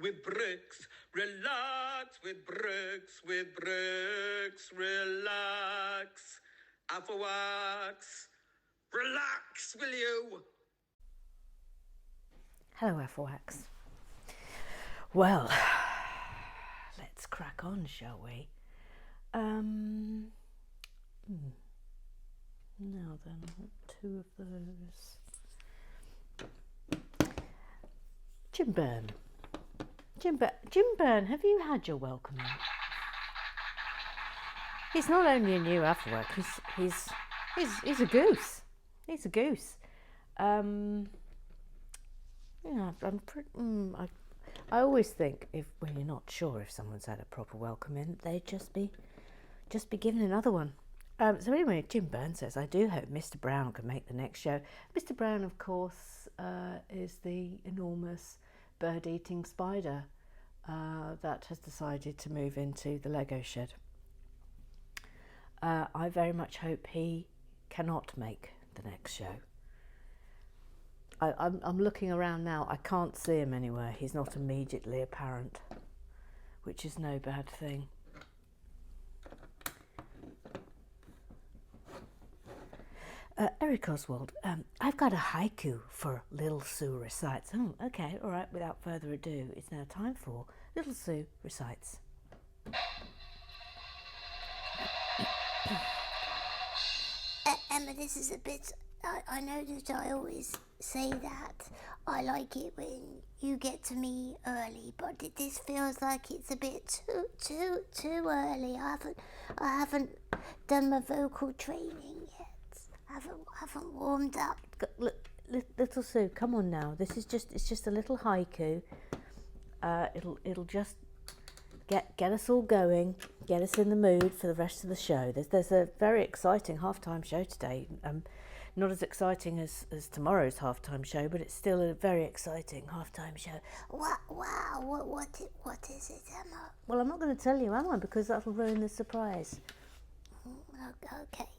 with bricks, relax with bricks, relax. Afterwax, relax, will you? Hello, Afterwax. Well, let's crack on, shall we? Now then, I want two of those. Jim Byrne, have you had your welcome in? He's not only a new Afterwork, he's a goose. He's a goose. Yeah, I always think when you're not sure if someone's had a proper welcome in, they'd just be given another one. So anyway, Jim Byrne says, I do hope Mr. Brown can make the next show. Mr. Brown, of course, is the enormous bird-eating spider that has decided to move into the Lego shed. I very much hope he cannot make the next show. I'm looking around now. I can't see him anywhere. He's not immediately apparent, which is no bad thing. Eric Oswald, I've got a haiku for Little Sue Recites. Oh, okay, all right. Without further ado, it's now time for Little Sue Recites. Emma, this is a bit... I know that I always say that I like it when you get to me early, but this feels like it's a bit too early. I haven't done my vocal training yet. I haven't warmed up. Look, Little Sue, come on now. It's just a little haiku. It'll just get us all going, get us in the mood for the rest of the show. There's a very exciting halftime show today. Not as exciting as tomorrow's halftime show, but it's still a very exciting halftime show. Wow, what is it, Emma? Well, I'm not going to tell you, am I? Because that'll ruin the surprise. Okay.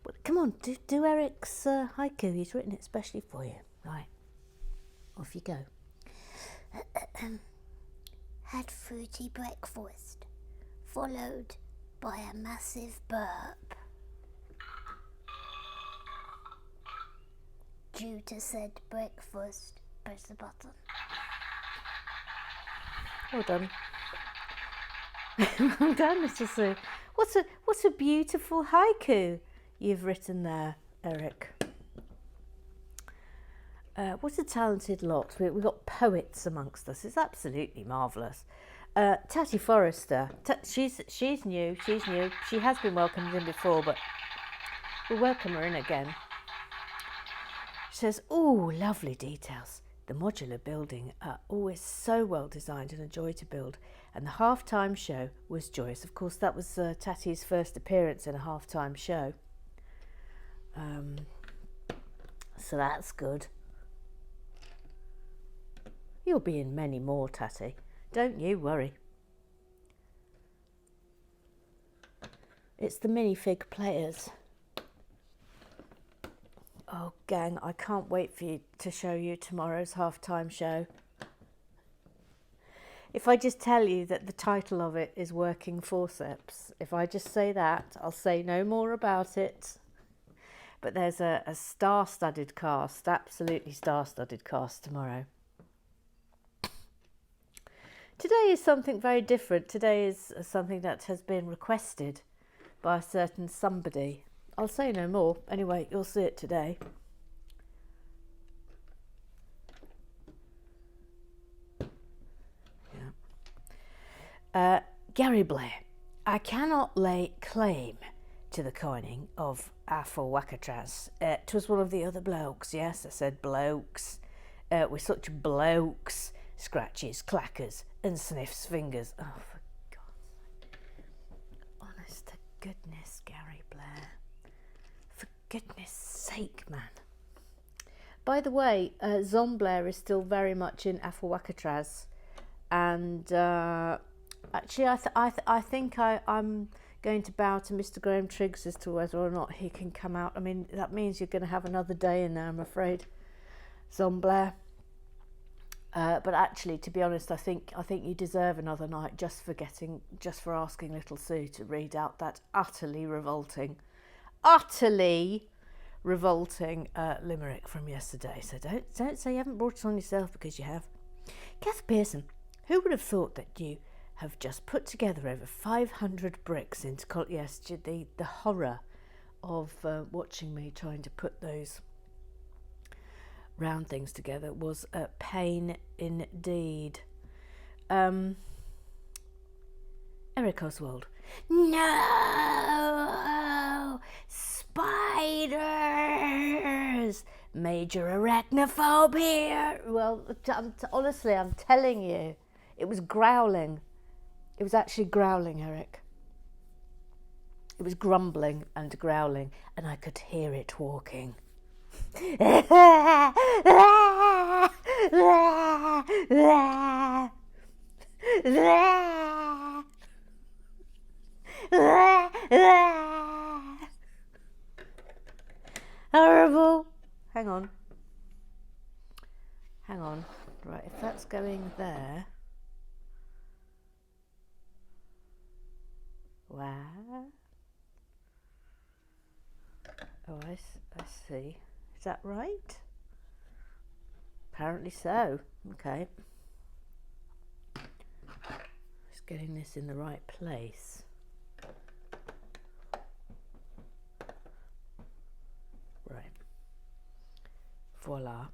Well, come on, do Eric's haiku. He's written it especially for you. Right, off you go. Had fruity breakfast, followed by a massive burp. Due to said breakfast, press the button. Well done. Well done, Mr. Sue. What a beautiful haiku you've written there, Eric. What a talented lot. We've got poets amongst us. It's absolutely marvellous. Tatty Forrester, she's new. She has been welcomed in before, but we'll welcome her in again. She says, oh, lovely details. The modular building are always so well designed and a joy to build. And the halftime show was joyous. Of course, that was Tatty's first appearance in a halftime show. So that's good. You'll be in many more, Tatty. Don't you worry. It's the minifig players. Oh, gang, I can't wait for you to show you tomorrow's halftime show. If I just tell you that the title of it is Working Forceps, if I just say that, I'll say no more about it. But there's a star-studded cast, absolutely star-studded cast tomorrow. Today is something very different. Today is something that has been requested by a certain somebody. I'll say no more. Anyway, you'll see it today. Yeah. Gary Blair. I cannot lay claim to the coining of Afro-Wakatras. 'Twas one of the other blokes. Yes, I said blokes. We're such blokes. Scratches, clackers, and sniffs fingers. Oh, for God's sake. Honest to goodness, Gary Blair. For goodness sake, man. By the way, Zomblair is still very much in Afro-Wakatras. And actually, I think I'm going to bow to Mr. Graham Triggs as to whether or not he can come out. I mean, that means you're going to have another day in there, I'm afraid. Zomblair. But actually, to be honest, I think you deserve another night just for asking little Sue to read out that utterly revolting limerick from yesterday. So don't say you haven't brought it on yourself, because you have. Kath Pearson, who would have thought that you have just put together over 500 bricks into yes, the horror of watching me trying to put those round things together was a pain indeed. Eric Oswald. No! Spiders! Major arachnophobia! Well, honestly, I'm telling you, it was growling. It was actually growling, Eric. It was grumbling and growling, and I could hear it walking. Horrible. Hang on. Right, if that's going there. Wow. Oh, I see. Is that right? Apparently so. Okay. Just getting this in the right place. Right. Voila.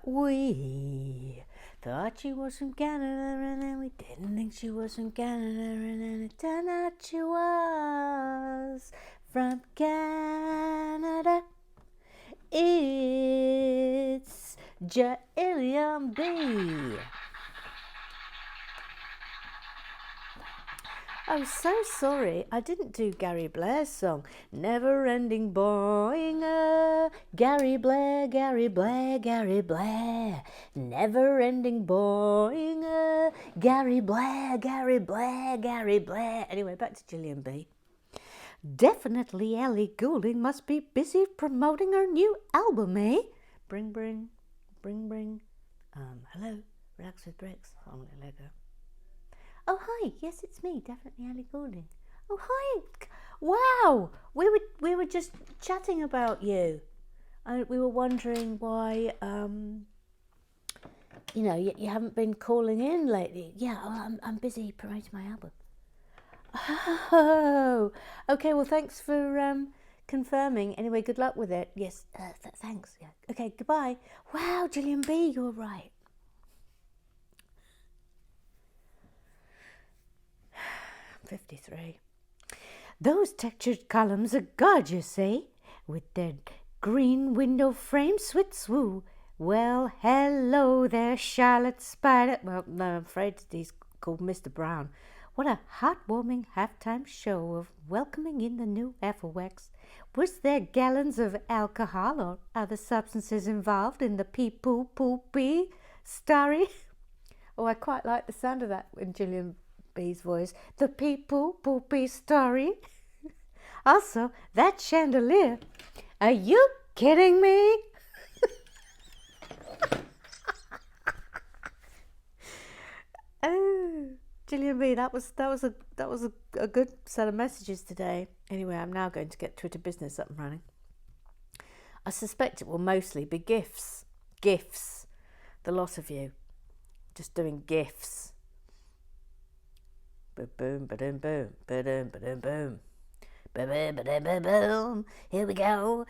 We thought she was from Canada, and then we didn't think she was from Canada, and then it turned out she was from Canada. It's Jillian B. I'm so sorry, I didn't do Gary Blair's song. Never ending boing, Gary Blair, Gary Blair, Gary Blair. Never ending boing, Gary Blair, Gary Blair, Gary Blair. Anyway, back to Gillian B. Definitely Ellie Goulding must be busy promoting her new album, eh? Bring. Hello, Relax with Bricks. I'm Lego. Oh, hi. Yes, it's me. Definitely Ellie Goulding. Oh, hi. Wow. We were just chatting about you. We were wondering why, you haven't been calling in lately. Yeah, I'm busy promoting my album. Oh, okay. Well, thanks for confirming. Anyway, good luck with it. Yes, thanks. Yeah. Okay, goodbye. Wow, Gillian B, you're right. 53. Those textured columns are gorgeous, eh? With their green window frames with swoo. Well, hello there, Charlotte Spider. Well, no, I'm afraid he's called Mr. Brown. What a heartwarming halftime show of welcoming in the new Ethelwex. Was there gallons of alcohol or other substances involved in the pee-poo-poo-pee story? Oh, I quite like the sound of that in Gillian B's voice. The pee-poo-poo-pee story. Also, that chandelier. Are you kidding me? Oh, Gillian B, that was a good set of messages today. Anyway, I'm now going to get Twitter Business up and running. I suspect it will mostly be GIFs. GIFs. The lot of you. Just doing GIFs. Boom, ba-dum, boom, ba-dum, ba-dum, boom. Ba-dum, ba-dum, ba-boom. Here we go.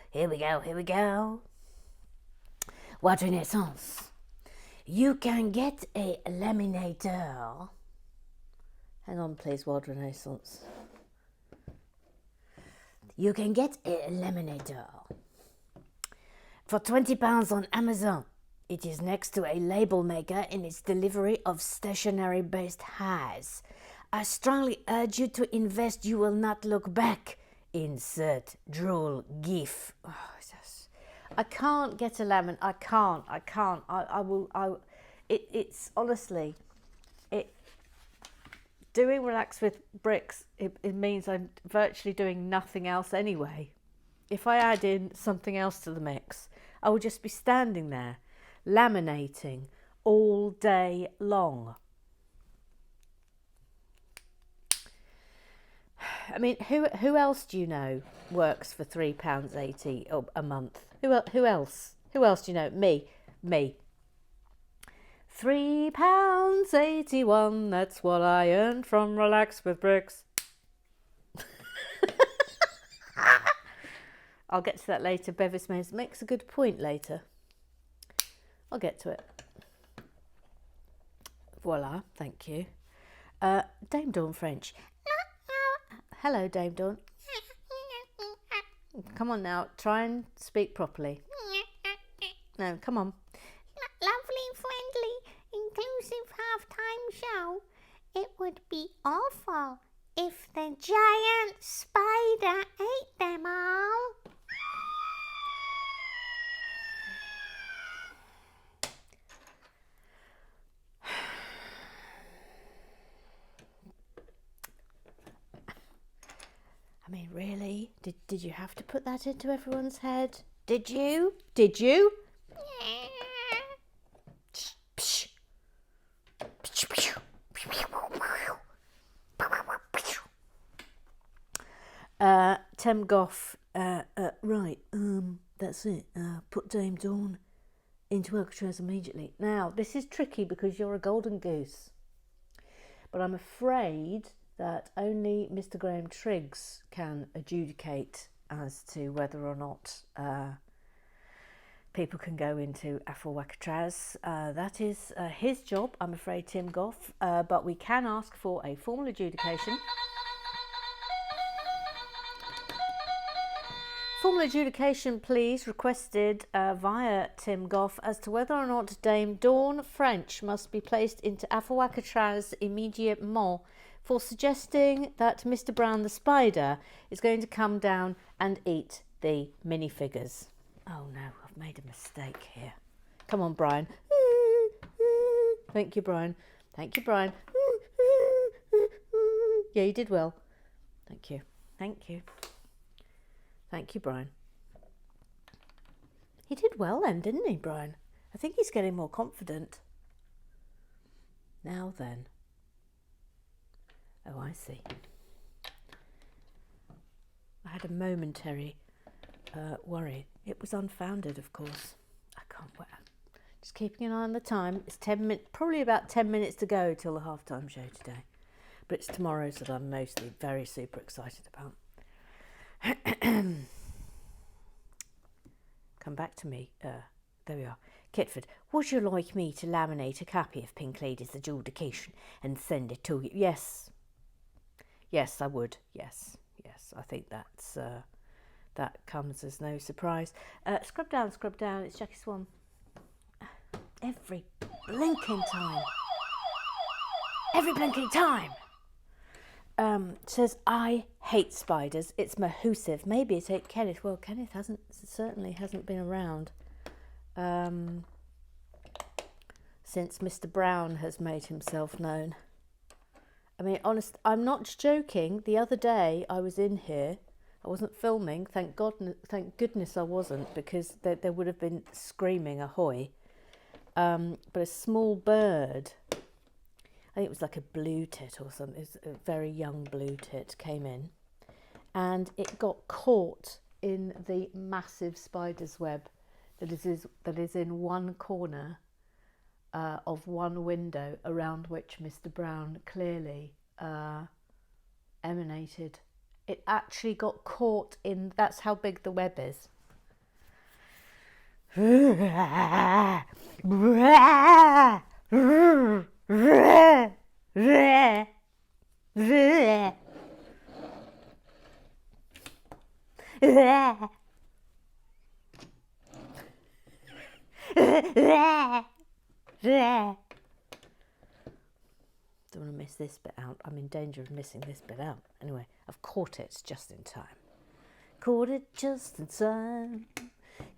What Renaissance. You can get a laminator. Hang on, please, World Renaissance. You can get a laminator for £20 on Amazon. It is next to a label maker in its delivery of stationery-based highs. I strongly urge you to invest. You will not look back. Insert drool gif. Oh, I can't get a lemon. I can't. I will. It's honestly, doing Relax with Bricks, it means I'm virtually doing nothing else anyway. If I add in something else to the mix, I will just be standing there, laminating all day long. I mean, who else do you know works for £3.80 a month? Who else? Who else do you know? Me. £3.81. That's what I earned from Relax with Bricks. I'll get to that later. Bevis makes a good point later. I'll get to it. Voila, thank you. Dame Dawn French. Hello, Dame Dawn. Come on now, try and speak properly. No, come on. Lovely, friendly, inclusive halftime show. It would be awful if the giant spider ate them all. I mean, really? Did you have to put that into everyone's head? Did you? Did you? Tim Goff, right, that's it. Put Dame Dawn into Alcatraz immediately. Now, this is tricky because you're a golden goose. But I'm afraid that only Mr. Graham Triggs can adjudicate as to whether or not people can go into Alcatraz. That is his job, I'm afraid, Tim Goff. But we can ask for a formal adjudication. Formal adjudication, please, requested via Tim Goff as to whether or not Dame Dawn French must be placed into Alcatraz immediatement for suggesting that Mr. Brown the Spider is going to come down and eat the minifigures. Oh no, I've made a mistake here. Come on, Brian. Thank you, Brian. Thank you, Brian. Yeah, you did well. Thank you. Thank you. Thank you, Brian. He did well then, didn't he, Brian? I think he's getting more confident. Now then. Oh, I see. I had a momentary worry. It was unfounded, of course. I can't wait. Just keeping an eye on the time. It's 10 minutes, probably about 10 minutes to go till the halftime show today. But it's tomorrow's that I'm mostly very super excited about. Come back to me. There we are. Kitford, would you like me to laminate a copy of Pink Lady's adjudication and send it to you? Yes. Yes, I would. Yes. I think that's that comes as no surprise. Scrub down. It's Jackie Swan. Every blinking time. Says, I hate spiders. It's mahoosive. Maybe it ate Kenneth. Well, Kenneth certainly hasn't been around since Mr. Brown has made himself known. I mean, honest, I'm not joking. The other day I was in here. I wasn't filming. Thank goodness I wasn't, because there would have been screaming ahoy. But a small bird, I think it was like a blue tit or something, it was a very young blue tit, came in and it got caught in the massive spider's web that is in one corner of one window around which Mr. Brown clearly emanated. It actually got caught in, that's how big the web is. Don't want to miss this bit out. I'm in danger of missing this bit out. Anyway, I've caught it just in time. Caught it just in time.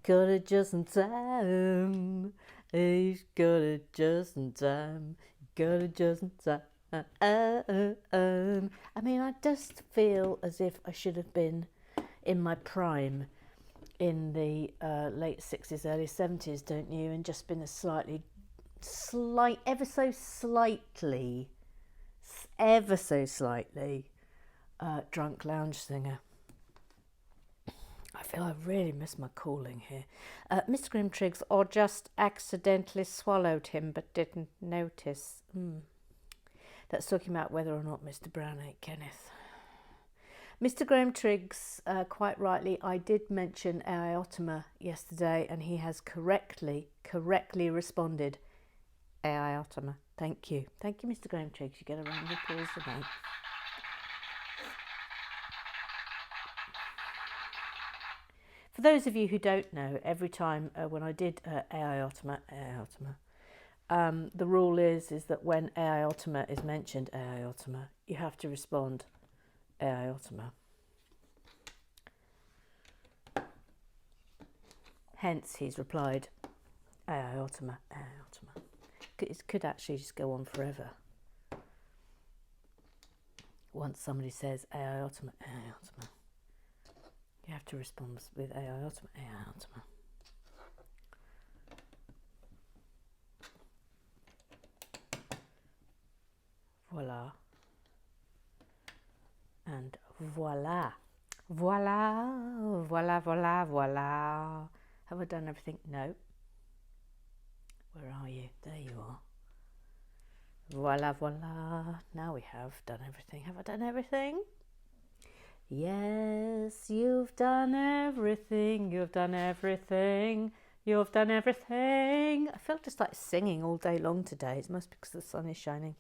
Got it just in time. He's got it just in time. Got it just in time. I mean, I just feel as if I should have been in my prime in the late 60s, early 70s, don't you? And just been a slightly ever so slightly drunk lounge singer. I feel I really miss my calling here. Mr. Grimtriggs, or just accidentally swallowed him but didn't notice. That's talking about whether or not Mr. Brown ate Kenneth. Mr. Grimtriggs, quite rightly, I did mention Aiotima yesterday, and he has correctly responded. Aiotima. Thank you. Thank you, Mr. Grimtriggs. You get a round of applause for that. For those of you who don't know, every time when I did Aiotima, the rule is that when Aiotima is mentioned, Aiotima, you have to respond Aiotima. Hence, he's replied Aiotima, Aiotima. It could actually just go on forever. Once somebody says Aiotima, Aiotima, you have to respond with Aiotima, Aiotima. Voila. And voila. Voila, voila, voila, voila. Have I done everything? No. Where are you? There you are. Voila, voila. Now we have done everything. Have I done everything? Yes, you've done everything. You've done everything. You've done everything. I feel just like singing all day long today. It must be because the sun is shining.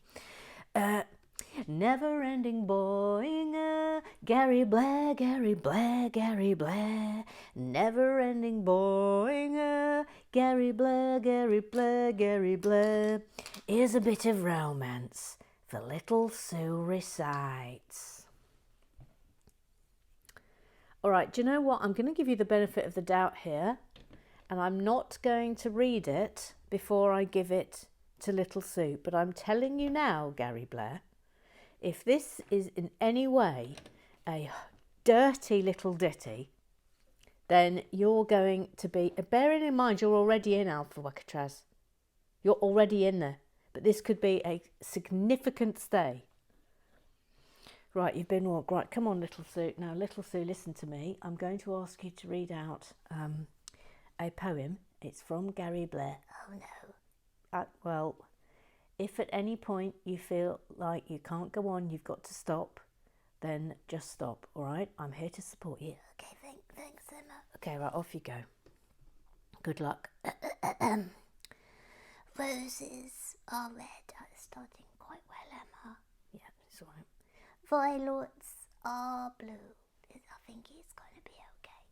Never-ending boing, Gary Blair, Gary Blair, Gary Blair. Never-ending boing, Gary Blair, Gary Blair, Gary Blair. Here's a bit of romance for little Sue recites. All right, do you know what? I'm going to give you the benefit of the doubt here, and I'm not going to read it before I give it to little Sue. But I'm telling you now, Gary Blair, if this is in any way a dirty little ditty, then you're going to be, bearing in mind you're already in Alpha Wakatraz. You're already in there. But this could be a significant stay. Right, you've been walked. Right, come on, little Sue. Now, little Sue, listen to me. I'm going to ask you to read out a poem. It's from Gary Blair. Oh, no. Well, if at any point you feel like you can't go on, you've got to stop, then just stop, all right? I'm here to support you. Okay, thanks, Emma. Okay, right, off you go. Good luck. Roses are red. I'm starting quite well, Emma. Yeah, it's all right. Violets are blue. I think it's going to be okay.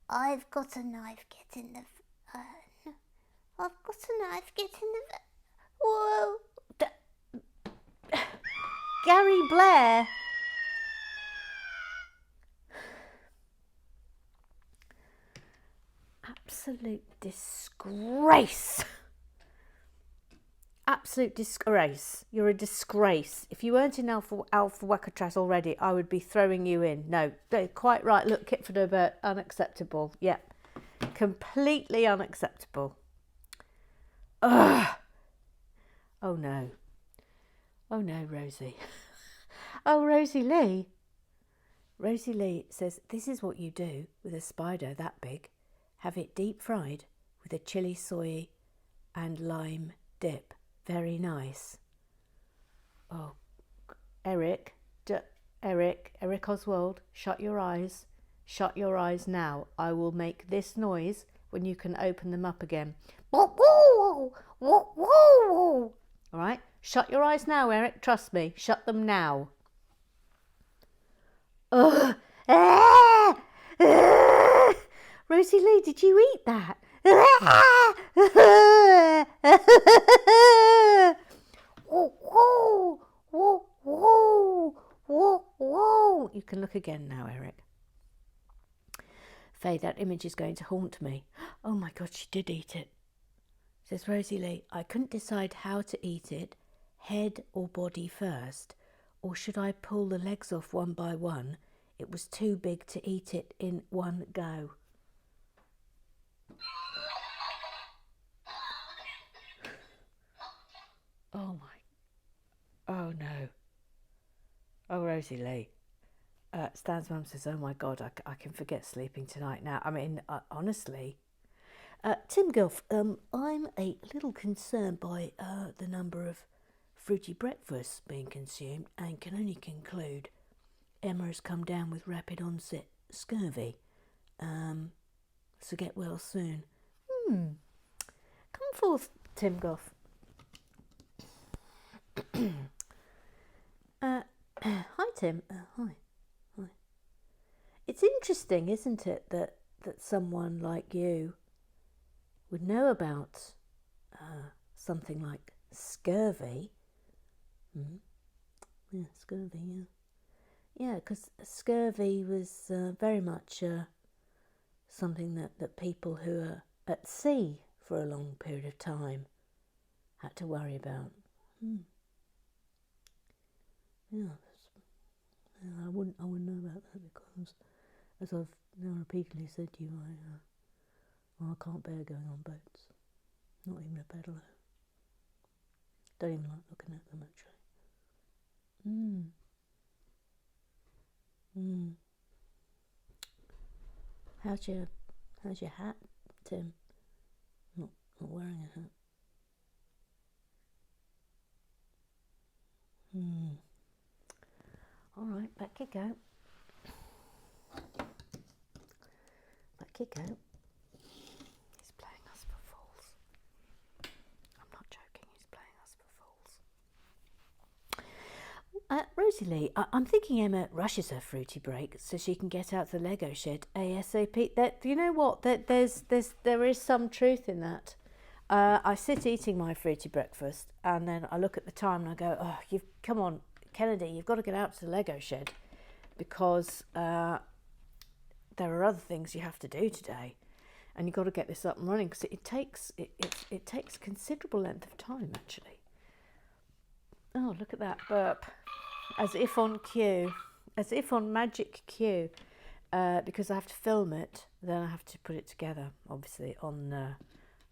I've got a knife, get in the... I've got a knife, get in the... Whoa! Gary Blair! Absolute disgrace! Absolute disgrace. You're a disgrace. If you weren't in Alpha Wakatraz already, I would be throwing you in. No, quite right. Look, Kitford Herbert, unacceptable. Yep. Completely unacceptable. Ugh. Oh no. Oh no, Rosie. Oh, Rosie Lee. Rosie Lee says, this is what you do with a spider that big. Have it deep fried with a chili soy and lime dip. Very nice. Oh, Eric Oswald, shut your eyes. Shut your eyes now. I will make this noise when you can open them up again. All right? Shut your eyes now, Eric. Trust me. Shut them now. Ugh. Rosie Lee, did you eat that? You can look again now, Eric. Faye, that image is going to haunt me. Oh my God, she did eat it. Says Rosie Lee, I couldn't decide how to eat it, head or body first, or should I pull the legs off one by one? It was too big to eat it in one go. Rosie Lee. Stan's mum says, oh my God, I can forget sleeping tonight now. I mean, honestly. Tim Guff, I'm a little concerned by the number of fruity breakfasts being consumed and can only conclude Emma has come down with rapid onset scurvy. So get well soon. Come forth, Tim Guff. Hi, Tim. Hi. It's interesting, isn't it, that someone like you would know about something like scurvy. Yeah, scurvy, yeah. Yeah, because scurvy was very much something that people who are at sea for a long period of time had to worry about. Yeah, I wouldn't know about that because, as I've now repeatedly said to you, I can't bear going on boats. Not even a peddler. Don't even like looking at them actually. How's your hat, Tim? Not wearing a hat. All right, back you go. Back you go. He's playing us for fools. I'm not joking, he's playing us for fools. Rosie Lee, I'm thinking Emma rushes her fruity break so she can get out to the Lego shed ASAP. You know what? There is some truth in that. I sit eating my fruity breakfast and then I look at the time and I go, oh, come on, Kennedy, you've got to get out to the Lego shed because there are other things you have to do today and you've got to get this up and running because it takes considerable length of time actually. Oh, look at that burp. As if on cue, as if on magic cue, because I have to film it, then I have to put it together, obviously, on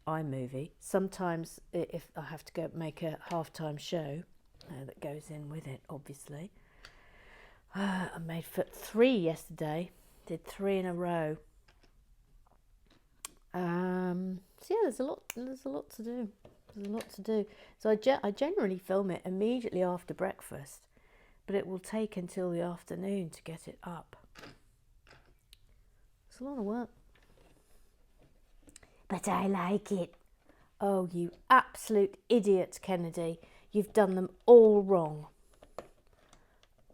iMovie. Sometimes if I have to go make a half-time show that goes in with it, obviously. I made 3 yesterday, did 3 in a row. So yeah, there's a lot to do. There's a lot to do. So I generally film it immediately after breakfast, but it will take until the afternoon to get it up. It's a lot of work. But I like it. Oh, you absolute idiot, Kennedy. You've done them all wrong.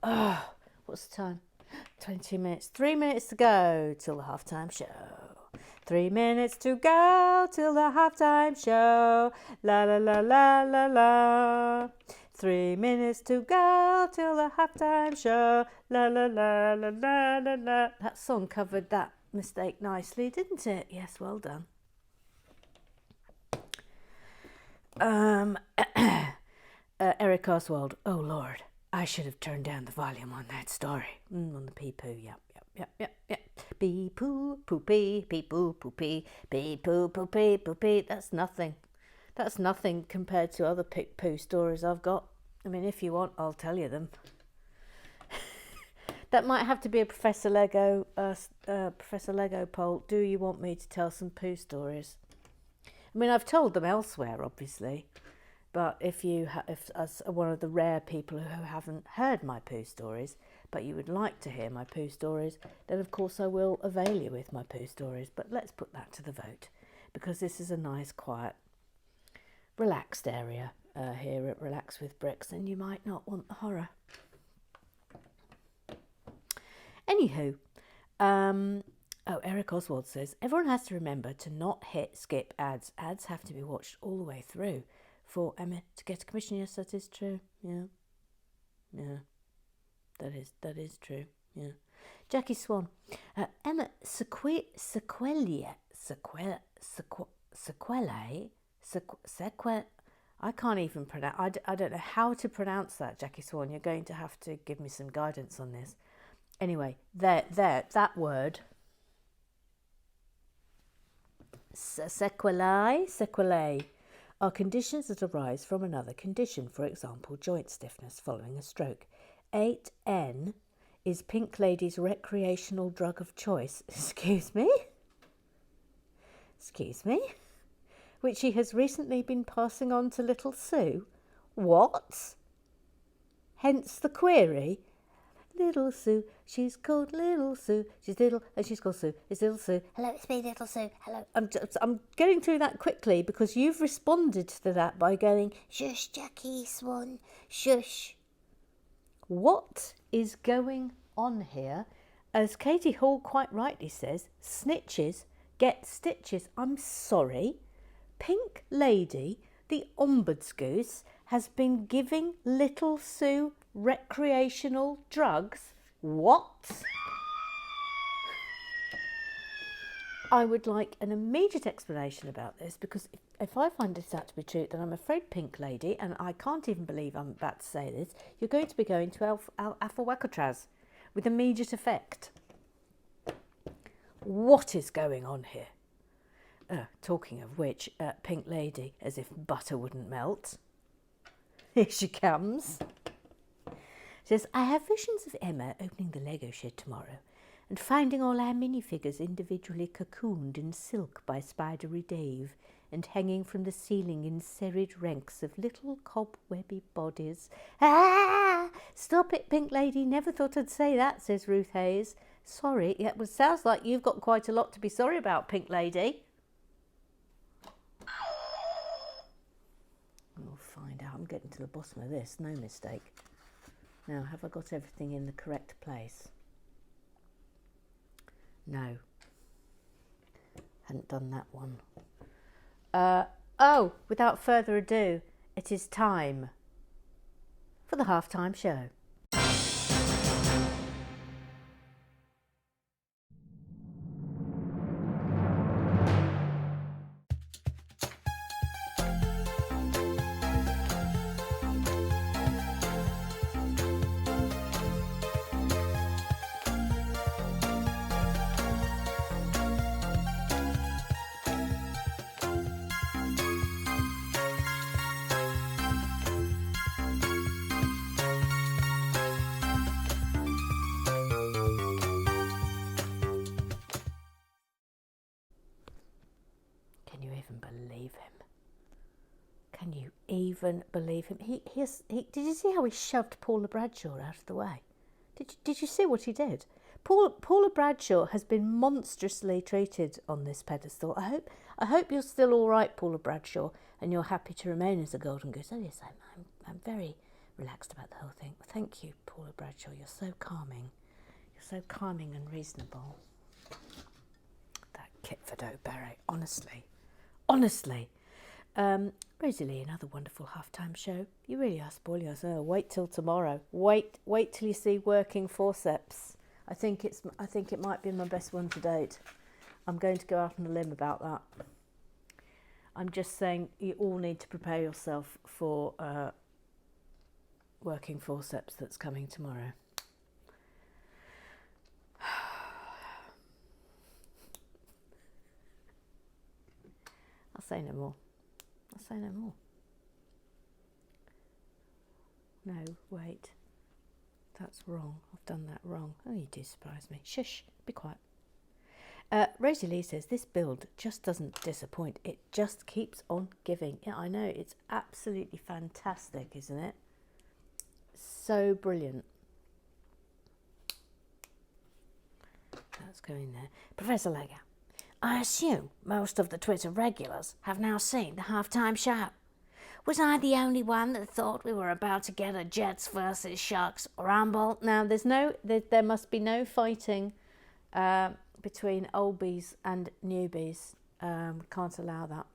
Oh, what's the time? 20 minutes. 3 minutes to go till the halftime show. 3 minutes to go till the halftime show. La la la la la la. 3 minutes to go till the halftime show. La la la la la la la. That song covered that mistake nicely, didn't it? Yes, well done. Eric Oswald. Oh Lord, I should have turned down the volume on that story. On the pee-poo, yep. Pee-poo, poo-pee, pee-poo, poo-pee, pee-poo, poo-pee, poo-pee. That's nothing. That's nothing compared to other poo stories I've got. I mean, if you want, I'll tell you them. That might have to be a Professor Lego poll. Do you want me to tell some poo stories? I mean, I've told them elsewhere, obviously, but if as one of the rare people who haven't heard my poo stories, but you would like to hear my poo stories, then of course I will avail you with my poo stories. But let's put that to the vote, because this is a nice, quiet, relaxed area here at Relax with Bricks, and you might not want the horror. Anywho, Eric Oswald says, everyone has to remember to not skip ads. Ads have to be watched all the way through for Emma to get a commission. Yes, that is true. Yeah. That is true. Yeah. Jackie Swan. Emma, sequelae, I can't even pronounce, I don't know how to pronounce that, Jackie Swan. You're going to have to give me some guidance on this. Anyway, that word, sequelae, are conditions that arise from another condition, for example, joint stiffness following a stroke. 8N is Pink Lady's recreational drug of choice. Excuse me? Excuse me? Which she has recently been passing on to little Sue. What? Hence the query. Little Sue, she's called Little Sue. She's little and she's called Sue. It's Little Sue. Hello, it's me, Little Sue. Hello. I'm getting through that quickly because you've responded to that by going, Shush, Jackie Swan. Shush. what is going on here? As Katie Hall quite rightly says, snitches get stitches. I'm sorry. Pink Lady, the ombudsgoose, has been giving little Sue recreational drugs. What? I would like an immediate explanation about this, because if I find this out to be true, then I'm afraid, Pink Lady, and I can't even believe I'm about to say this, you're going to be going to Alpha with immediate effect. What is going on here? Talking of which, Pink Lady, as if butter wouldn't melt. Here she comes. Says, I have visions of Emma opening the Lego shed tomorrow and finding all our minifigures individually cocooned in silk by Spidery Dave and hanging from the ceiling in serried ranks of little cobwebby bodies. Ah! Stop it, Pink Lady. Never thought I'd say that, says Ruth Hayes. Sorry, it sounds like you've got quite a lot to be sorry about, Pink Lady. We'll find out. I'm getting to the bottom of this, no mistake. Now, have I got everything in the correct place? No. Hadn't done that one. Without further ado, it is time for the halftime show. Can you even believe him? Can you even believe him? Did you see how he shoved Paula Bradshaw out of the way? Did you see what he did? Paula Bradshaw has been monstrously treated on this pedestal. I hope you're still all right, Paula Bradshaw, and you're happy to remain as a golden goose. Oh yes, I'm very relaxed about the whole thing. Thank you, Paula Bradshaw. You're so calming. You're so calming and reasonable. That Kitford O'Barry, honestly. Rosie Lee, another wonderful halftime show. You really are spoiling us. Oh, wait till tomorrow. Wait till you see Working Forceps. I think it might be my best one to date. I'm going to go out on a limb about that. I'm just saying you all need to prepare yourself for Working Forceps that's coming tomorrow. I'll say no more. No, wait. That's wrong. I've done that wrong. Oh, you do surprise me. Shush, be quiet. Rosie Lee says, this build just doesn't disappoint. It just keeps on giving. Yeah, I know. It's absolutely fantastic, isn't it? So brilliant. That's going there. Professor Lega, I assume most of the Twitter regulars have now seen the halftime show. Was I the only one that thought we were about to get a Jets versus Sharks rumble? Now, there must be no fighting between oldies and newbies. Can't allow that.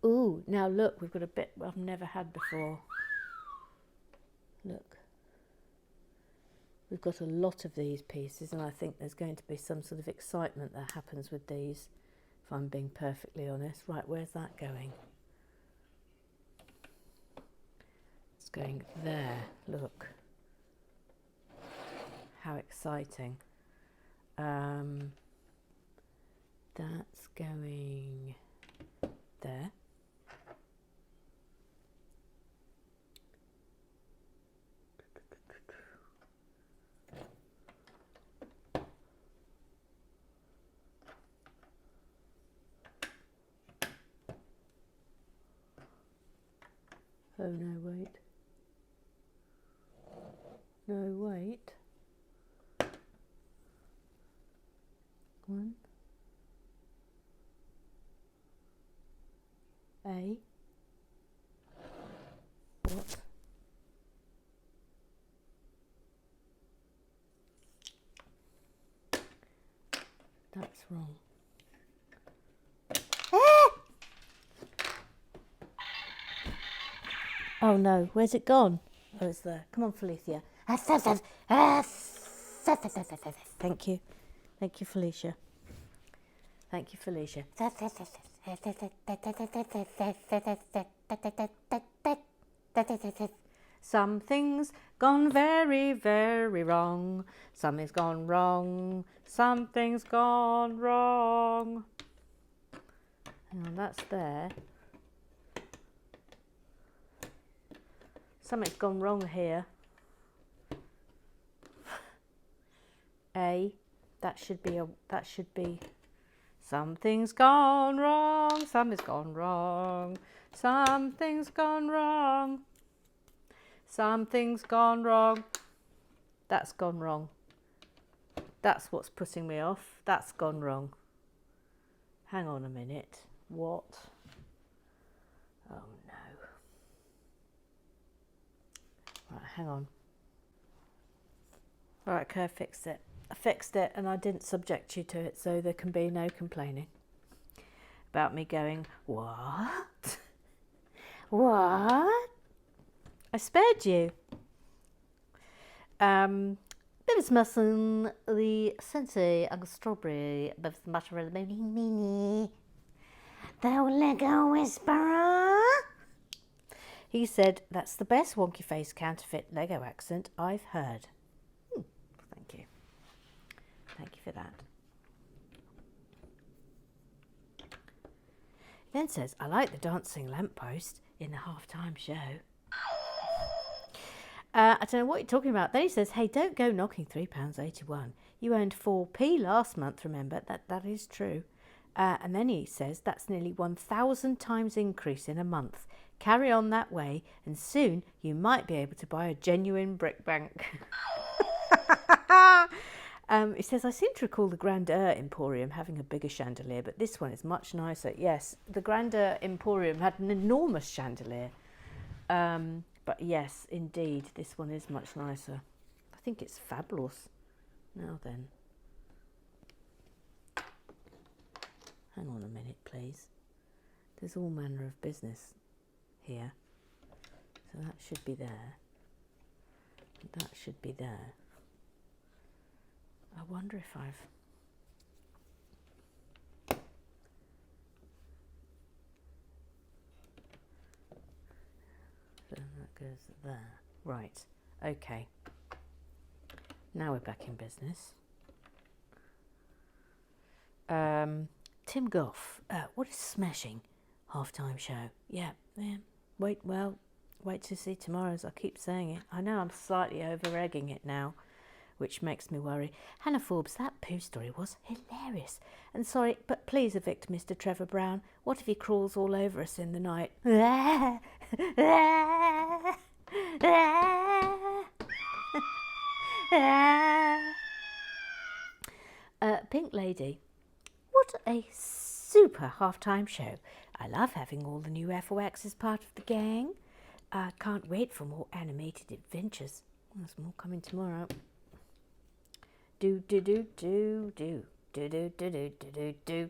Ooh, now look, we've got a bit I've never had before. Look. We've got a lot of these pieces, and I think there's going to be some sort of excitement that happens with these, if I'm being perfectly honest. Right, where's that going? It's going there. Look. How exciting. That's going there. Oh no, wait. No, wait. 1 A. What? That's wrong. Oh no, where's it gone? Oh, it's there. Come on, Felicia. Thank you. Thank you, Felicia. Thank you, Felicia. Something's gone very, very wrong. Something's gone wrong. Something's gone wrong. Hang on, that's there. Something's gone wrong here. A. That should be. Something's gone wrong. Something's gone wrong. Something's gone wrong. Something's gone wrong. That's gone wrong. That's what's putting me off. That's gone wrong. Hang on a minute. What? Oh no. Right, hang on. Alright, okay, I fixed it. I fixed it and I didn't subject you to it, so there can be no complaining about me going, what? What? I spared you. Bibs muffin, the sensei, and strawberry, bibs mozzarella, mini. The Lego Whisperer. He said, that's the best wonky face counterfeit Lego accent I've heard. Thank you. Thank you for that. Then says, I like the dancing lamppost in the halftime show. I don't know what you're talking about. Then he says, hey, don't go knocking £3.81. You earned 4p last month, remember? That is true. And then he says, that's nearly 1,000 times increase in a month. Carry on that way, and soon you might be able to buy a genuine brick bank. It says, I seem to recall the Grandeur Emporium having a bigger chandelier, but this one is much nicer. Yes, the Grandeur Emporium had an enormous chandelier. But yes, indeed, this one is much nicer. I think it's fabulous. Now then. Hang on a minute, please. There's all manner of business here. So that should be there. That should be there. I wonder if I've... So that goes there. Right, okay. Now we're back in business. Tim Goff, what is smashing halftime show? Yeah. Wait to see tomorrow's. I keep saying it. I know I'm slightly over-egging it now, which makes me worry. Hannah Forbes, that poo story was hilarious. And sorry, but please evict Mr. Trevor Brown. What if he crawls all over us in the night? Pink Lady, what a super half-time show. I love having all the new FOX as part of the gang. I can't wait for more animated adventures. There's more coming tomorrow. Do do do do do do do do do do do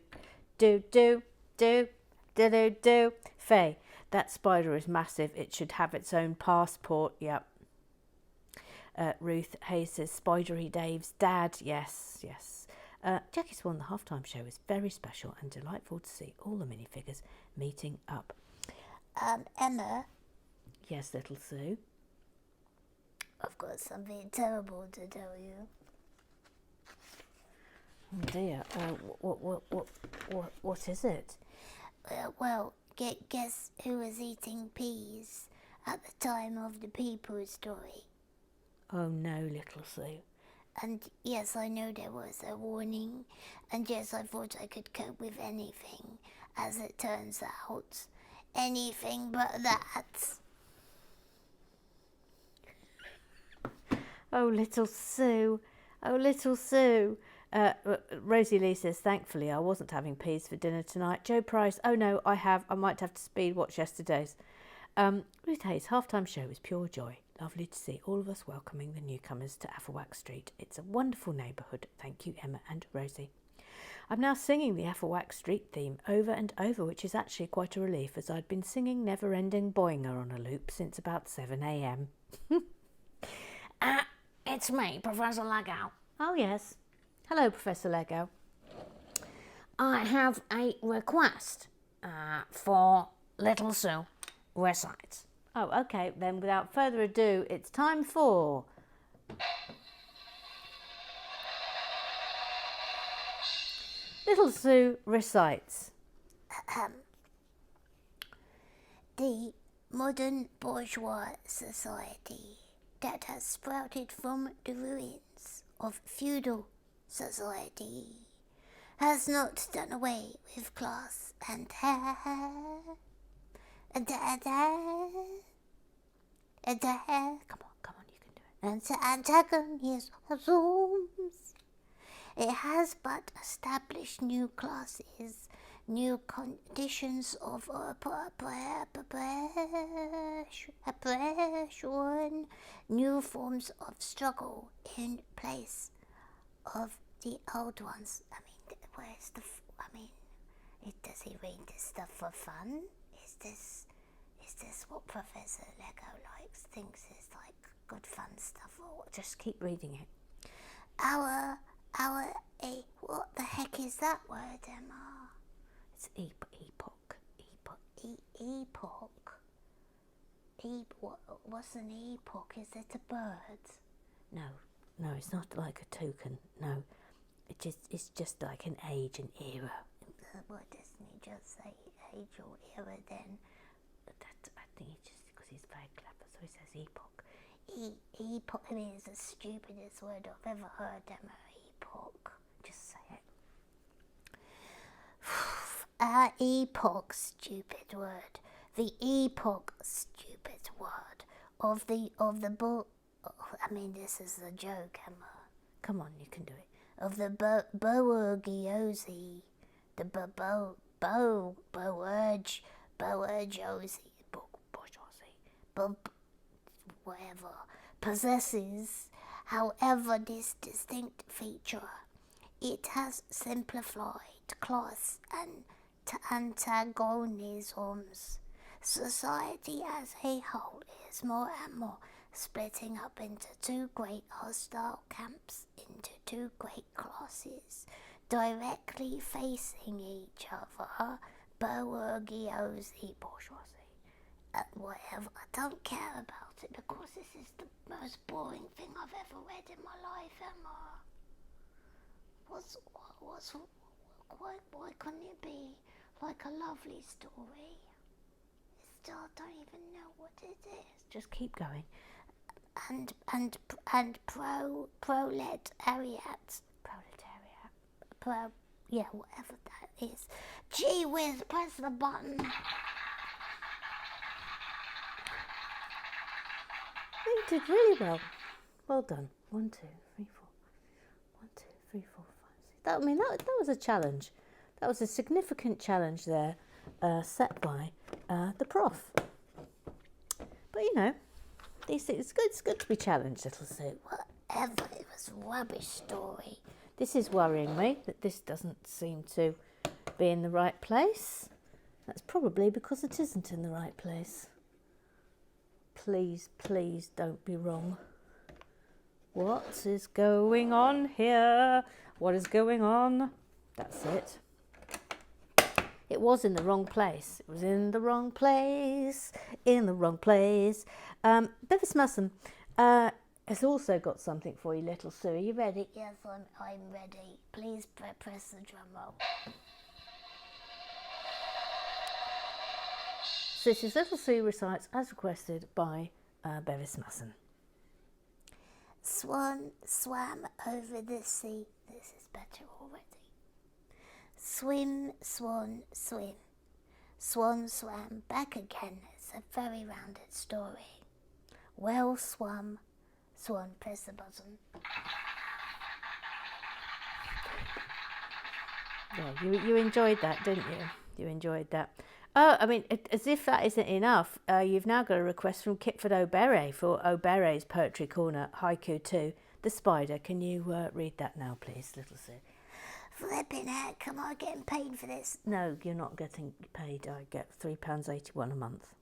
do do do do do do. Faye, that spider is massive. It should have its own passport. Yep. Ruth Hayes says, Spidery Dave's dad. Yes, yes. Jackie Swan, the halftime show is very special and delightful to see all the minifigures meeting up. Emma? Yes, little Sue? I've got something terrible to tell you. Oh dear. What is it? Well, guess who was eating peas at the time of the people story? Oh no, little Sue. And yes, I know there was a warning, and yes, I thought I could cope with anything. As it turns out, anything but that. Oh, little Sue. Oh, little Sue. Rosie Lee says, thankfully I wasn't having peas for dinner tonight. Joe Price, oh no, I might have to speed watch yesterday's. Ruth Hayes, halftime show was pure joy. Lovely to see all of us welcoming the newcomers to Afflewack Street. It's a wonderful neighbourhood. Thank you, Emma and Rosie. I'm now singing the Afflewack Street theme over and over, which is actually quite a relief, as I'd been singing Never Ending Boinger on a loop since about 7 a.m. It's me, Professor Lego. Oh, yes. Hello, Professor Lego. I have a request for Little Sue recites. Oh, okay. Then without further ado, it's time for... Little Sue recites. The modern bourgeois society that has sprouted from the ruins of feudal society has not done away with class and come on, you can do it. And to antagonisms. It has but established new classes, new conditions of oppression, new forms of struggle in place of the old ones. I mean, where's the? Does he read this stuff for fun? Is this what Professor Lego thinks is like good fun stuff, or what? Just keep reading it. What the heck is that word, Emma? It's epoch. What's an epoch? Is it a bird? No, it's not like a toucan. No, it's just like an age and era. Why doesn't he just say age or era then? I think it's just because he's very clever, so he says epoch. Epoch. I mean, it's the stupidest word I've ever heard, Emma. Epoch. Just say it. Epoch, stupid word. The epoch, stupid word of the book. I mean, this is a joke, Emma. Come on, you can do it. Of the bourgeoisie, the bourgeoisie, whatever, possesses, however, this distinct feature. It has simplified class and antagonisms. Society as a whole is more and more splitting up into two great hostile camps, into two great classes, directly facing each other, bourgeoisie, whatever. I don't care about it because this is the most boring thing I've ever read in my life, Emma. Why couldn't it be like a lovely story? I don't even know what it is. Just keep going. And proletariat. Whatever that is. Gee whiz, press the button. You did really well. Well done. 1, 2, 3, 4. 1, 2, 3, 4, 5, 6. That was a challenge. That was a significant challenge there, set by the prof. But it's good to be challenged, little Sue. Whatever, it was a rubbish story. This is worrying me that this doesn't seem to be in the right place. That's probably because it isn't in the right place. Please don't be wrong. What is going on here? What is going on? That's it. It was in the wrong place. It was in the wrong place. In the wrong place. Bevis Musson has also got something for you, little Sue. Are you ready? Yes, I'm ready. Please press the drum roll. So this is Little Sue recites as requested by Bevis Musson. Swan swam over the sea. This is better already. Swim, swan, swim. Swan swam back again. It's a very rounded story. Well swum, Swan, press the button. Yeah, you enjoyed that, didn't you? You enjoyed that. Oh, I mean, as if that isn't enough, you've now got a request from Kitford O'Berry for O'Berry's Poetry Corner, Haiku 2, The Spider. Can you read that now, please, Little Sue? Flipping heck, am I getting paid for this? No, you're not getting paid. I get £3.81 a month.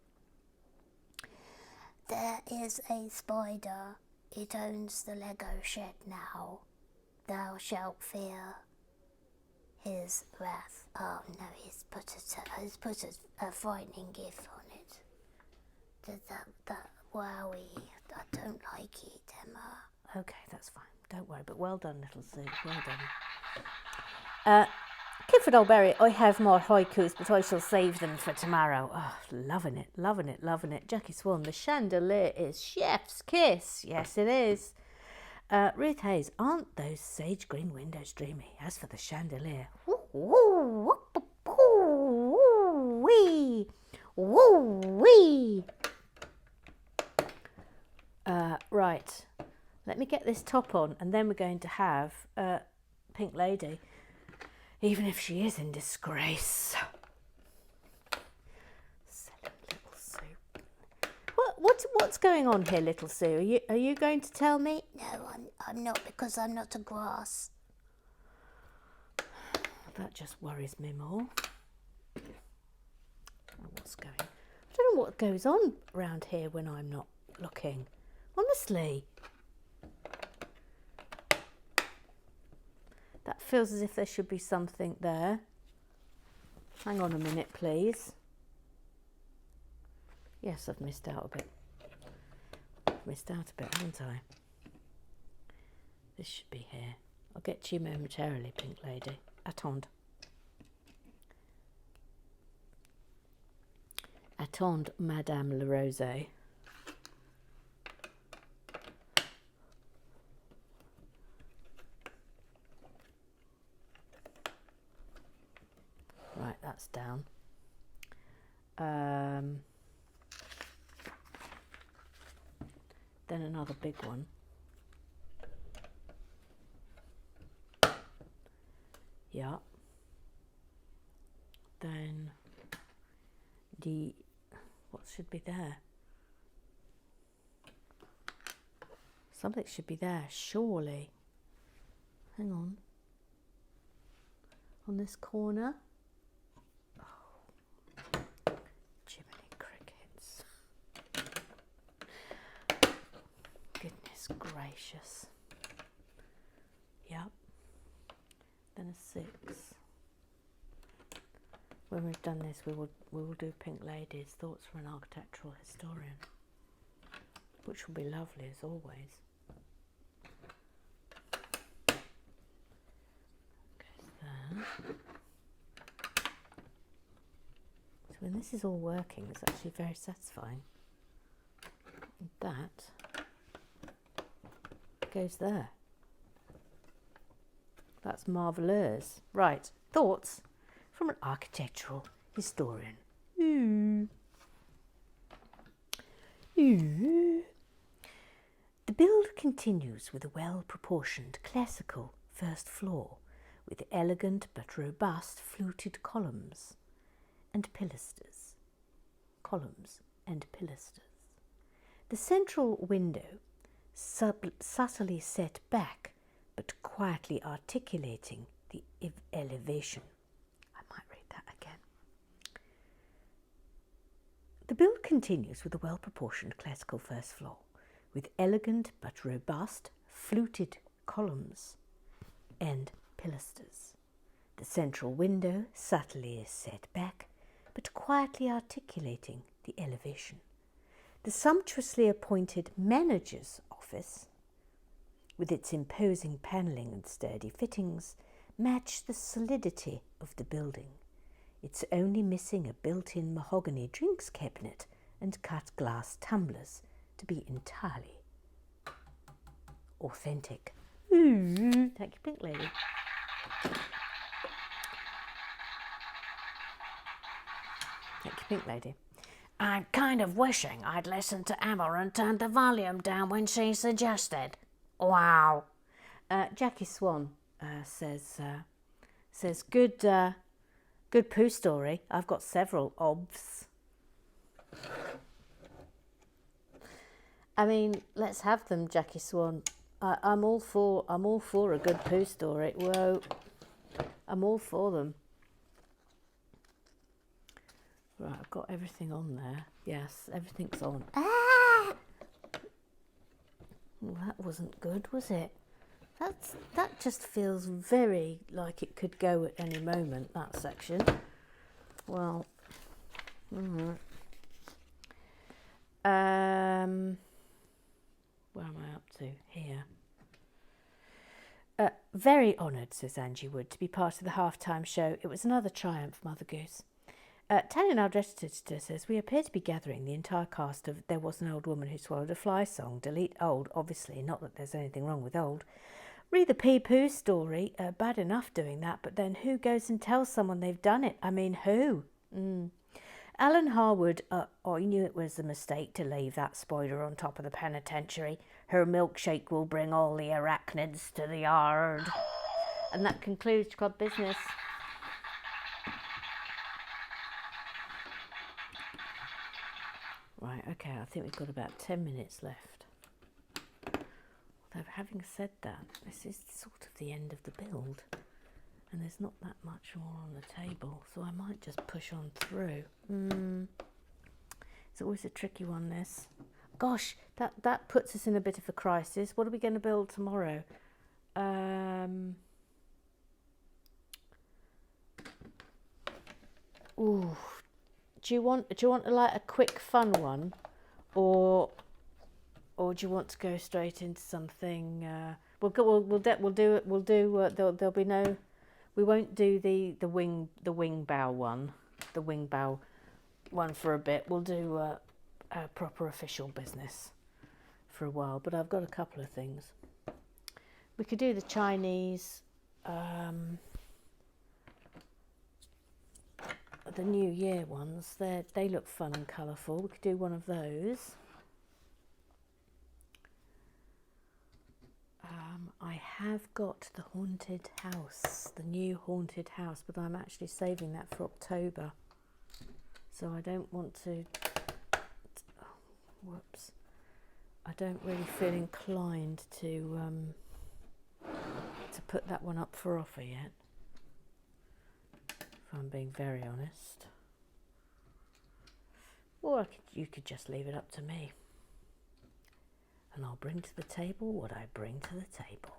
There is a spider. It owns the Lego shed now. Thou shalt fear his wrath. Oh no, he's put a frightening gif on it. That wowie. I don't like it, Emma. Okay, that's fine. Don't worry, but well done, Little Sue. Well done. Kitford O'Berry, I have more haikus, but I shall save them for tomorrow. Oh, loving it, loving it, loving it. Jackie Swan, the chandelier is chef's kiss. Yes, it is. Ruth Hayes, aren't those sage green windows dreamy? As for the chandelier, woo-wee, woo-wee. Right, let me get this top on, and then we're going to have Pink Lady, even if she is in disgrace. Silly Little Sue. What's going on here, Little Sue? Are you going to tell me? No, I'm not, because I'm not a grass. That just worries me more. What's going on? I don't know what goes on around here when I'm not looking. Honestly. That feels as if there should be something there. Hang on a minute, please. Yes, I've missed out a bit. Missed out a bit, haven't I? This should be here. I'll get to you momentarily, Pink Lady. Attend. Attend, Madame Le Rose. Right, that's down. Then another big one. Yeah. Then what should be there? Something should be there, surely. Hang on. On this corner. Oh, Jiminy Crickets. Goodness gracious. Yep. Then a 6. When we've done this, we will do Pink Lady's Thoughts from an Architectural Historian, which will be lovely as always. Goes there. So when this is all working, it's actually very satisfying. And that goes there. That's marvellous. Right, thoughts from an architectural historian. Ooh. Ooh. The build continues with a well-proportioned classical first floor with elegant but robust fluted columns and pilasters. The central window, subtly set back but quietly articulating the elevation. I might read that again. The build continues with a well-proportioned classical first floor, with elegant but robust fluted columns and pilasters. The central window subtly is set back, but quietly articulating the elevation. The sumptuously appointed manager's office, with its imposing panelling and sturdy fittings, match the solidity of the building. It's only missing a built-in mahogany drinks cabinet and cut glass tumblers to be entirely authentic. Ooh, thank you, Pink Lady. Thank you, Pink Lady. I'm kind of wishing I'd listened to Emma and turned the volume down when she suggested. Wow. Jackie Swan says good poo story. I've got several obs. I mean, let's have them, Jackie Swan. I'm all for a good poo story. Whoa, I'm all for them. Right, I've got everything on there. Yes, everything's on. Ah! Well, that wasn't good, was it? That just feels very like it could go at any moment, that section. Well, where am I up to? Here. Very honoured, says Angie Wood, to be part of the half-time show. It was another triumph, Mother Goose. Tanya Naldresta says, we appear to be gathering the entire cast of There Was an Old Woman Who Swallowed a Fly song. Delete old, obviously, not that there's anything wrong with old. Read the pee-poo story. Bad enough doing that, but then who goes and tells someone they've done it? I mean, who? Alan Harwood, I knew it was a mistake to leave that spoiler on top of the penitentiary. Her milkshake will bring all the arachnids to the yard. And that concludes Club Business. Right, okay, I think we've got about 10 minutes left. Although, having said that, this is sort of the end of the build. And there's not that much more on the table, so I might just push on through. It's always a tricky one, this. Gosh, that puts us in a bit of a crisis. What are we going to build tomorrow? Ooh, do you want like a quick fun one, or do you want to go straight into something? There'll be no. We won't do the wing bow one, for a bit. We'll do a proper official business for a while. But I've got a couple of things. We could do the Chinese, the New Year ones. They look fun and colourful. We could do one of those. I have got the haunted house, the new haunted house, but I'm actually saving that for October. So I don't want to, I don't really feel inclined to put that one up for offer yet, if I'm being very honest. Or you could just leave it up to me. And I'll bring to the table what I bring to the table.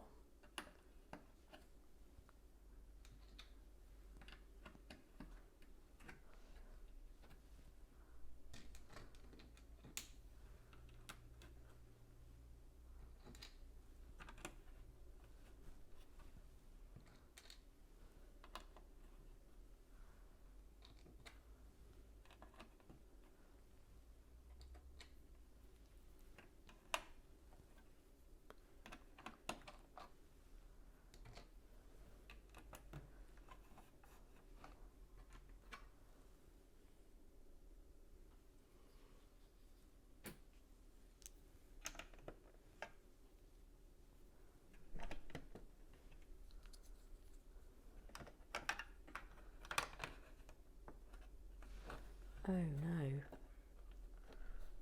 Oh no.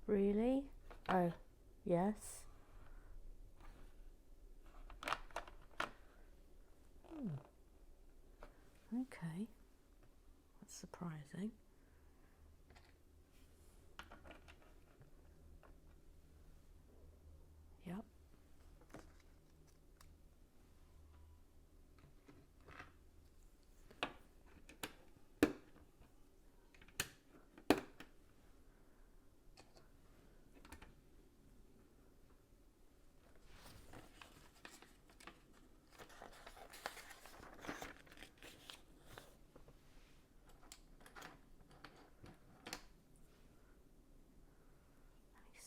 Really? Oh, yes. Okay. That's surprising. Yep.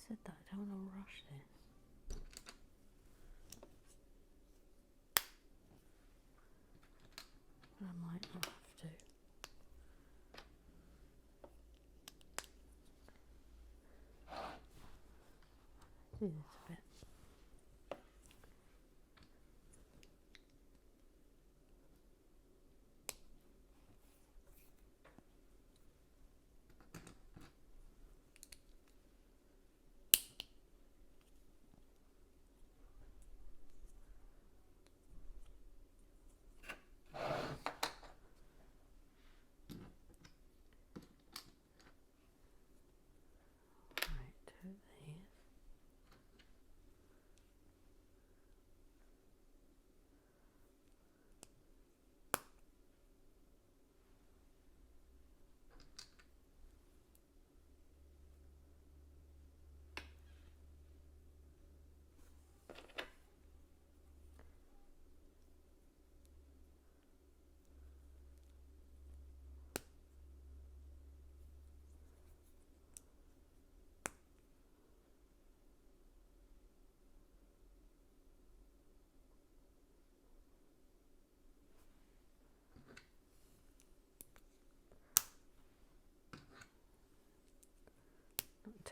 Said that I don't want to rush this. But I might not have to. Do this a bit.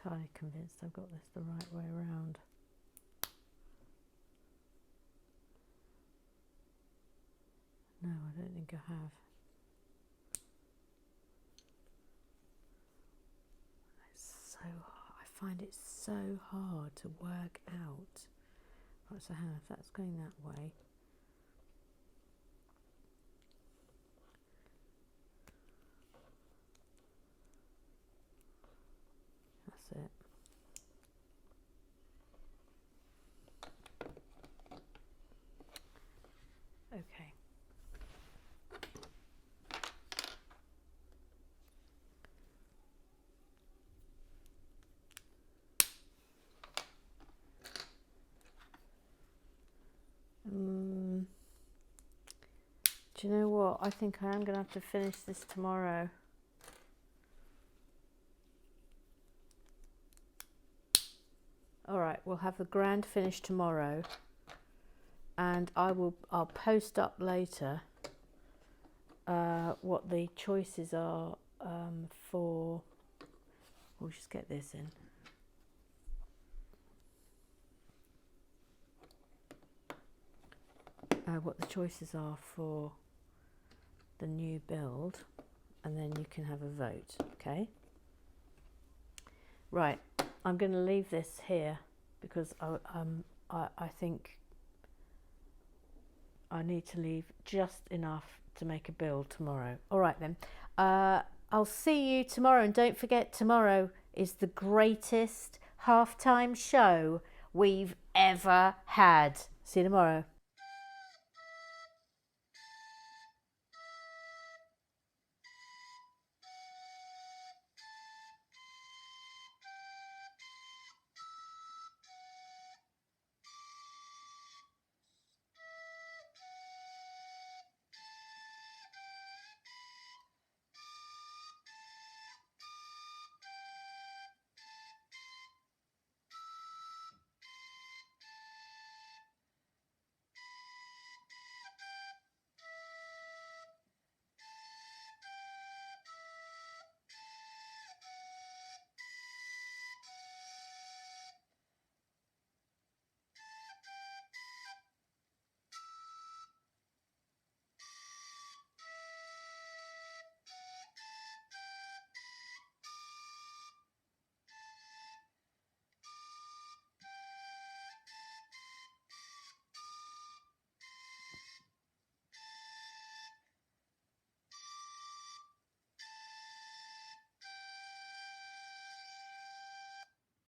Entirely convinced I've got this the right way around. No, I don't think I have. It's so hard. I find it so hard to work out. Right, so hang on, if that's going that way. That's it. Okay. Do you know what? I think I am going to have to finish this tomorrow. All right, we'll have the grand finish tomorrow, and I'll post up later what the choices are for. We'll just get this in. What the choices are for the new build, and then you can have a vote. Okay. Right. I'm going to leave this here because I think I need to leave just enough to make a build tomorrow. All right then. I'll see you tomorrow, and don't forget, tomorrow is the greatest halftime show we've ever had. See you tomorrow.